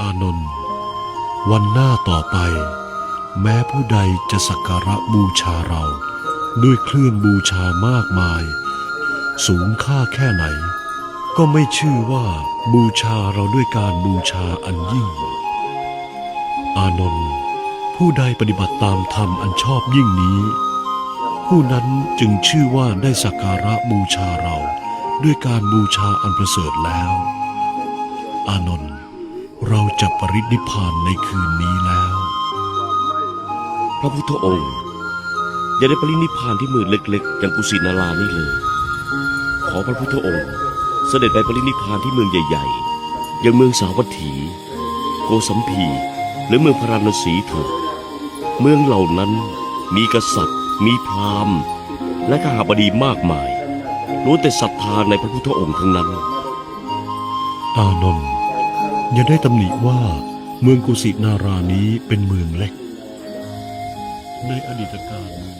อานนท์วันหน้าต่อไปแม้ผู้ใดจะสักการะบูชาเราด้วยเครื่องบูชามากมายสูงค่าแค่ไหนก็ไม่ชื่อว่าบูชาเราด้วยการบูชาอันยิ่งอานนท์ผู้ใดปฏิบัติตามธรรมอันชอบยิ่งนี้ผู้นั้นจึงชื่อว่าได้สักการะบูชาเราด้วยการบูชาอันประเสริฐแล้วอานนท์เราจะปรินิพพานในคืนนี้แล้วพระพุทธองค์อย่าได้ปรินิพพานที่เมืองเล็กๆอย่างกุสินารานี่เลยขอพระพุทธองค์เสด็จไปปรินิพพานที่เมืองใหญ่ๆอย่างเมืองสาวัตถีโกสัมพีหรือเมืองพาราณสีเถิดเมืองเหล่านั้นมีกษัตริย์มีพราหมณ์และข้าบดีมากมายล้วนแต่ศรัทธาในพระพุทธองค์ทั้งนั้นอานนท์อย่าได้ตำหนิว่าเมืองกุสินารานี้เป็นเมืองเล็กในอดีตการเมือง